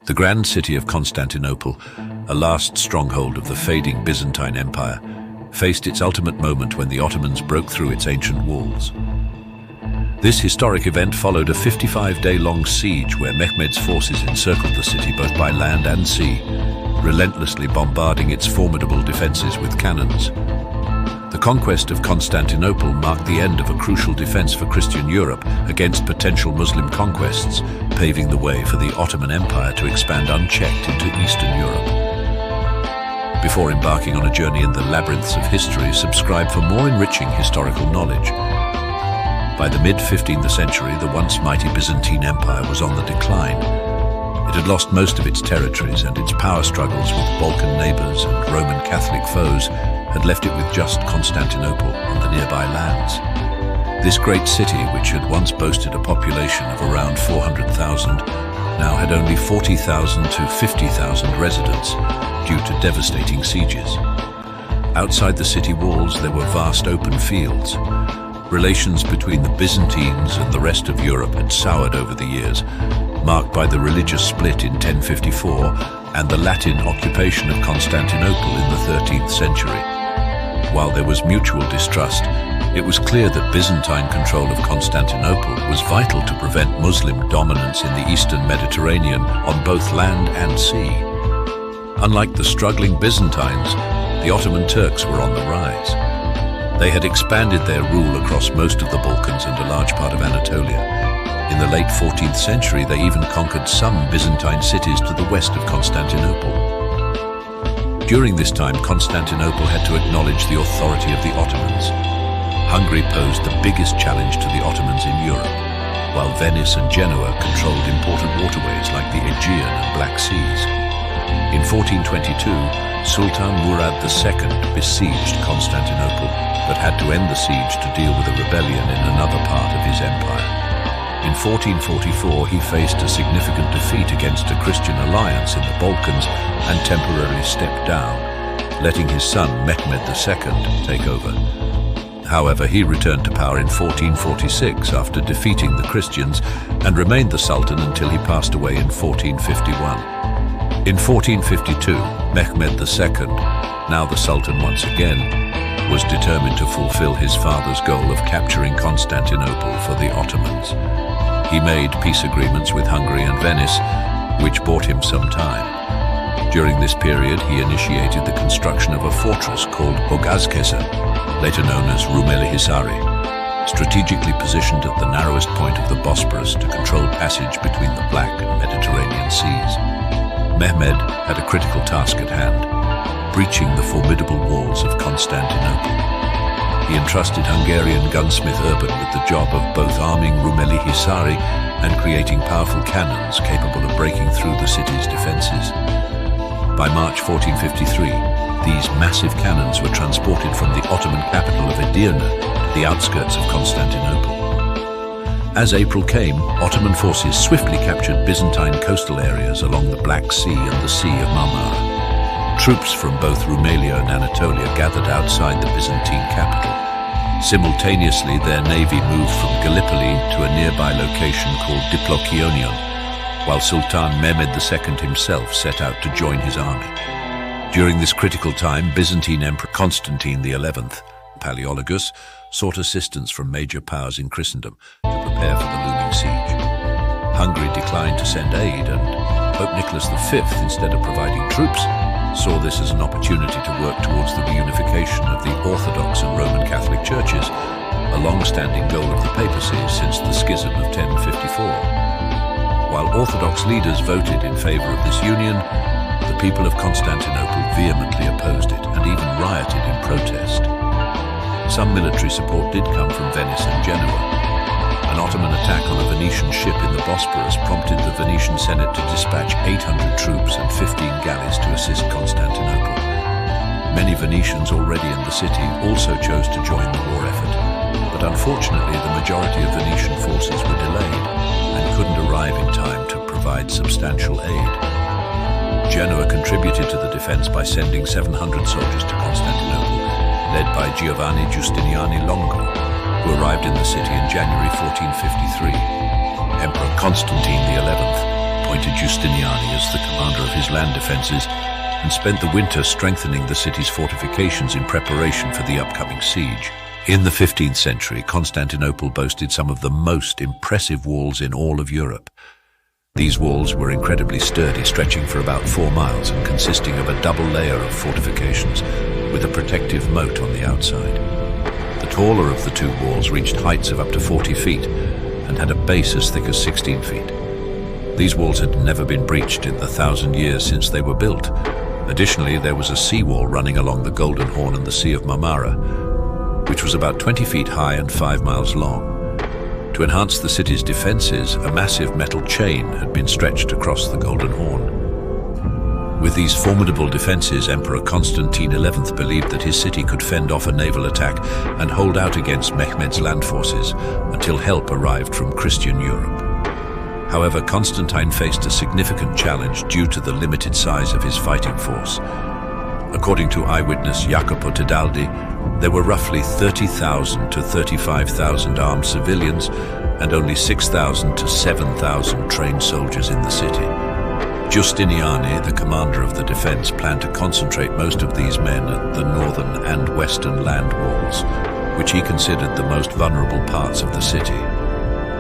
The grand city of Constantinople, a last stronghold of the fading Byzantine Empire, faced its ultimate moment when the Ottomans broke through its ancient walls. This historic event followed a 55-day-long siege where Mehmed's forces encircled the city both by land and sea, relentlessly bombarding its formidable defenses with cannons. The conquest of Constantinople marked the end of a crucial defense for Christian Europe against potential Muslim conquests, paving the way for the Ottoman Empire to expand unchecked into Eastern Europe. Before embarking on a journey in the labyrinths of history, subscribe for more enriching historical knowledge. By the mid-15th century, the once mighty Byzantine Empire was on the decline. It had lost most of its territories, and its power struggles with Balkan neighbors and Roman Catholic foes had left it with just Constantinople and the nearby lands. This great city, which had once boasted a population of around 400,000, now had only 40,000 to 50,000 residents due to devastating sieges. Outside the city walls, there were vast open fields. Relations between the Byzantines and the rest of Europe had soured over the years, marked by the religious split in 1054 and the Latin occupation of Constantinople in the 13th century. While there was mutual distrust, it was clear that Byzantine control of Constantinople was vital to prevent Muslim dominance in the eastern Mediterranean on both land and sea. Unlike the struggling Byzantines, the Ottoman Turks were on the rise. They had expanded their rule across most of the Balkans and a large part of Anatolia. In the late 14th century, they even conquered some Byzantine cities to the west of Constantinople. During this time, Constantinople had to acknowledge the authority of the Ottomans. Hungary posed the biggest challenge to the Ottomans in Europe, while Venice and Genoa controlled important waterways like the Aegean and Black Seas. In 1422, Sultan Murad II besieged Constantinople, but had to end the siege to deal with a rebellion in another part of his empire. In 1444, he faced a significant defeat against a Christian alliance in the Balkans and temporarily stepped down, letting his son Mehmed II take over. However, he returned to power in 1446 after defeating the Christians and remained the Sultan until he passed away in 1451. In 1452, Mehmed II, now the Sultan once again, was determined to fulfill his father's goal of capturing Constantinople for the Ottomans. He made peace agreements with Hungary and Venice, which bought him some time. During this period, he initiated the construction of a fortress called Hogazkese, later known as Rumeli Hisari, strategically positioned at the narrowest point of the Bosporus to control passage between the Black and Mediterranean seas. Mehmed had a critical task at hand, breaching the formidable walls of Constantinople. He entrusted Hungarian gunsmith Urban with the job of both arming Rumeli Hisari and creating powerful cannons capable of breaking through the city's defenses. By March 1453, these massive cannons were transported from the Ottoman capital of Edirne to the outskirts of Constantinople. As April came, Ottoman forces swiftly captured Byzantine coastal areas along the Black Sea and the Sea of Marmara. Troops from both Rumelia and Anatolia gathered outside the Byzantine capital. Simultaneously, their navy moved from Gallipoli to a nearby location called Diplokionion, while Sultan Mehmed II himself set out to join his army. During this critical time, Byzantine Emperor Constantine XI, Palaeologus, sought assistance from major powers in Christendom to prepare for the looming siege. Hungary declined to send aid, and Pope Nicholas V, instead of providing troops, saw this as an opportunity to work towards the reunification of the Orthodox and Roman Catholic churches, a long-standing goal of the papacy since the schism of 1054. While Orthodox leaders voted in favor of this union, the people of Constantinople vehemently opposed it and even rioted in protest. Some military support did come from Venice and Genoa. An Ottoman attack on a Venetian ship in the Bosporus prompted the Venetian Senate to dispatch 800 troops and 15 galleys to assist Constantinople. Many Venetians already in the city also chose to join the war effort, but unfortunately the majority of Venetian forces were delayed and couldn't arrive in time to provide substantial aid. Genoa contributed to the defense by sending 700 soldiers to Constantinople, led by Giovanni Giustiniani Longo, who arrived in the city in January 1453. Emperor Constantine XI appointed Giustiniani as the commander of his land defenses and spent the winter strengthening the city's fortifications in preparation for the upcoming siege. In the 15th century, Constantinople boasted some of the most impressive walls in all of Europe. These walls were incredibly sturdy, stretching for about 4 miles and consisting of a double layer of fortifications with a protective moat on the outside. The taller of the two walls reached heights of up to 40 feet and had a base as thick as 16 feet. These walls had never been breached in the 1,000 years since they were built. Additionally, there was a seawall running along the Golden Horn and the Sea of Marmara, which was about 20 feet high and 5 miles long. To enhance the city's defenses, a massive metal chain had been stretched across the Golden Horn. With these formidable defenses, Emperor Constantine XI believed that his city could fend off a naval attack and hold out against Mehmed's land forces until help arrived from Christian Europe. However, Constantine faced a significant challenge due to the limited size of his fighting force. According to eyewitness Jacopo Tedaldi, there were roughly 30,000 to 35,000 armed civilians and only 6,000 to 7,000 trained soldiers in the city. Giustiniani, the commander of the defense, planned to concentrate most of these men at the northern and western land walls, which he considered the most vulnerable parts of the city.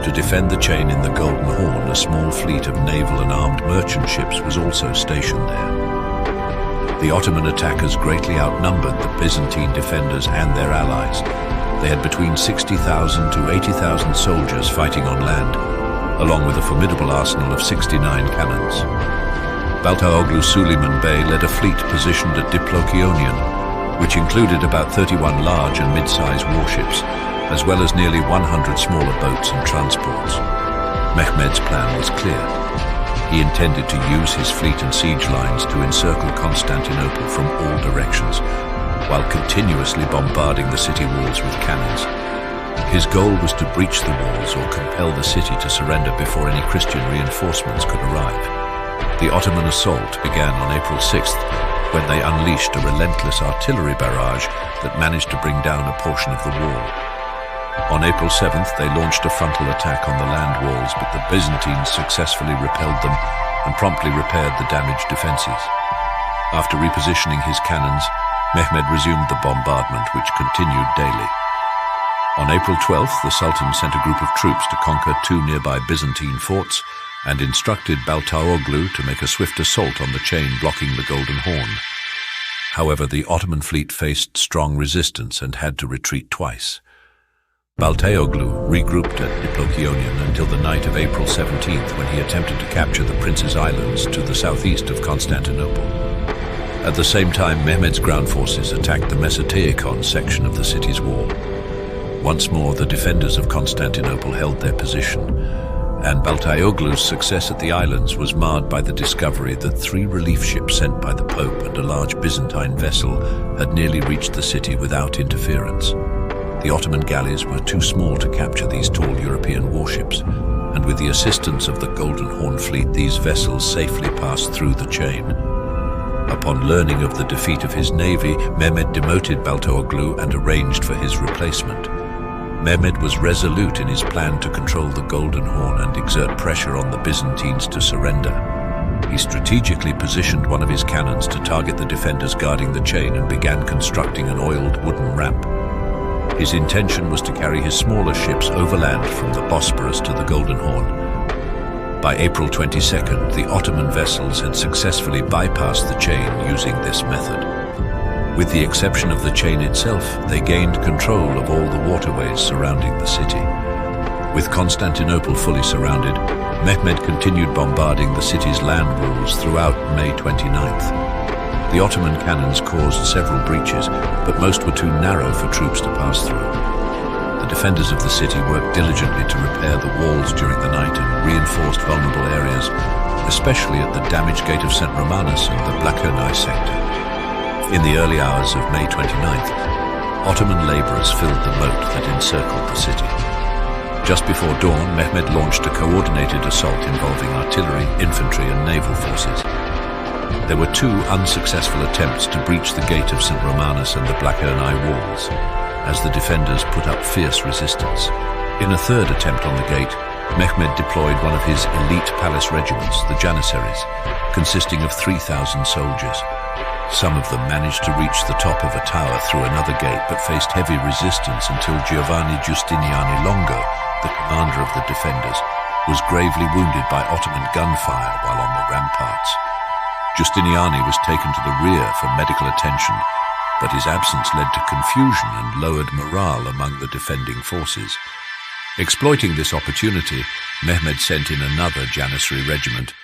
To defend the chain in the Golden Horn, a small fleet of naval and armed merchant ships was also stationed there. The Ottoman attackers greatly outnumbered the Byzantine defenders and their allies. They had between 60,000 to 80,000 soldiers fighting on land, along with a formidable arsenal of 69 cannons. Baltaoglu Suleiman Bey led a fleet positioned at Diplokionion, which included about 31 large and mid-sized warships, as well as nearly 100 smaller boats and transports. Mehmed's plan was clear. He intended to use his fleet and siege lines to encircle Constantinople from all directions, while continuously bombarding the city walls with cannons. His goal was to breach the walls or compel the city to surrender before any Christian reinforcements could arrive. The Ottoman assault began on April 6th, when they unleashed a relentless artillery barrage that managed to bring down a portion of the wall. On April 7th, they launched a frontal attack on the land walls, but the Byzantines successfully repelled them and promptly repaired the damaged defenses. After repositioning his cannons, Mehmed resumed the bombardment, which continued daily. On April 12th, the Sultan sent a group of troops to conquer 2 nearby Byzantine forts and instructed Baltaoglu to make a swift assault on the chain blocking the Golden Horn. However, the Ottoman fleet faced strong resistance and had to retreat twice. Baltaoglu regrouped at Diplokionion until the night of April 17th, when he attempted to capture the Prince's Islands to the southeast of Constantinople. At the same time, Mehmed's ground forces attacked the Mesoteikon section of the city's wall. Once more, the defenders of Constantinople held their position, and Baltaoglu's success at the islands was marred by the discovery that 3 relief ships sent by the Pope and a large Byzantine vessel had nearly reached the city without interference. The Ottoman galleys were too small to capture these tall European warships, and with the assistance of the Golden Horn fleet, these vessels safely passed through the chain. Upon learning of the defeat of his navy, Mehmed demoted Baltaoglu and arranged for his replacement. Mehmed was resolute in his plan to control the Golden Horn and exert pressure on the Byzantines to surrender. He strategically positioned one of his cannons to target the defenders guarding the chain and began constructing an oiled wooden ramp. His intention was to carry his smaller ships overland from the Bosporus to the Golden Horn. By April 22nd, the Ottoman vessels had successfully bypassed the chain using this method. With the exception of the chain itself, they gained control of all the waterways surrounding the city. With Constantinople fully surrounded, Mehmed continued bombarding the city's land walls throughout May 29th. The Ottoman cannons caused several breaches, but most were too narrow for troops to pass through. The defenders of the city worked diligently to repair the walls during the night and reinforced vulnerable areas, especially at the damaged gate of St. Romanus and the Blackernai sector. In the early hours of May 29th, Ottoman laborers filled the moat that encircled the city. Just before dawn, Mehmed launched a coordinated assault involving artillery, infantry and naval forces. There were 2 unsuccessful attempts to breach the gate of St. Romanus and the Blackernai walls, as the defenders put up fierce resistance. In a third attempt on the gate, Mehmed deployed one of his elite palace regiments, the Janissaries, consisting of 3,000 soldiers. Some of them managed to reach the top of a tower through another gate, but faced heavy resistance until Giovanni Giustiniani Longo, the commander of the defenders, was gravely wounded by Ottoman gunfire while on the ramparts. Giustiniani was taken to the rear for medical attention, but his absence led to confusion and lowered morale among the defending forces. Exploiting this opportunity, Mehmed sent in another Janissary regiment,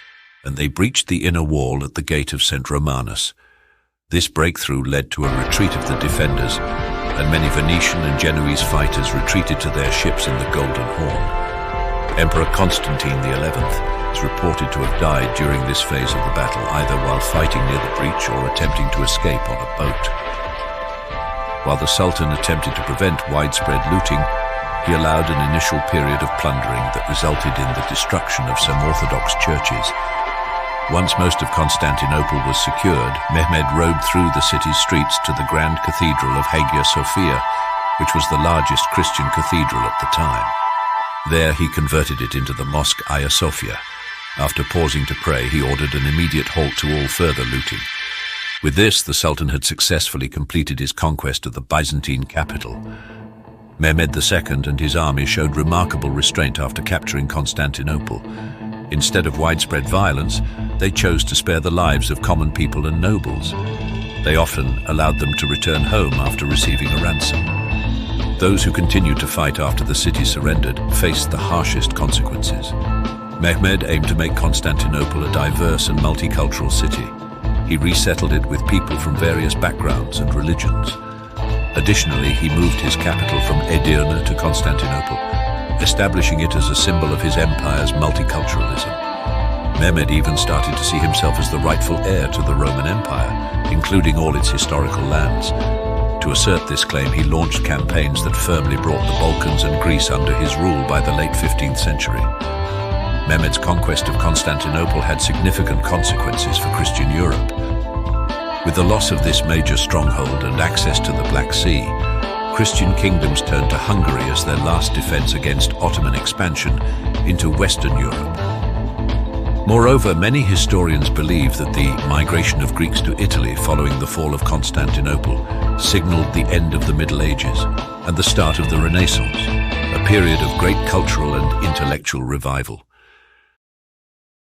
and they breached the inner wall at the gate of St. Romanus. This breakthrough led to a retreat of the defenders, and many Venetian and Genoese fighters retreated to their ships in the Golden Horn. Emperor Constantine XI is reported to have died during this phase of the battle, either while fighting near the breach or attempting to escape on a boat. While the Sultan attempted to prevent widespread looting, he allowed an initial period of plundering that resulted in the destruction of some Orthodox churches. Once most of Constantinople was secured, Mehmed rode through the city's streets to the Grand Cathedral of Hagia Sophia, which was the largest Christian cathedral at the time. There he converted it into the Mosque Hagia Sophia. After pausing to pray, he ordered an immediate halt to all further looting. With this, the Sultan had successfully completed his conquest of the Byzantine capital. Mehmed II and his army showed remarkable restraint after capturing Constantinople. Instead of widespread violence, they chose to spare the lives of common people and nobles. They often allowed them to return home after receiving a ransom. Those who continued to fight after the city surrendered faced the harshest consequences. Mehmed aimed to make Constantinople a diverse and multicultural city. He resettled it with people from various backgrounds and religions. Additionally, he moved his capital from Edirne to Constantinople, establishing it as a symbol of his empire's multiculturalism. Mehmed even started to see himself as the rightful heir to the Roman Empire, including all its historical lands. To assert this claim, he launched campaigns that firmly brought the Balkans and Greece under his rule by the late 15th century. Mehmed's conquest of Constantinople had significant consequences for Christian Europe. With the loss of this major stronghold and access to the Black Sea, Christian kingdoms turned to Hungary as their last defense against Ottoman expansion into Western Europe. Moreover, many historians believe that the migration of Greeks to Italy following the fall of Constantinople signaled the end of the Middle Ages and the start of the Renaissance, a period of great cultural and intellectual revival.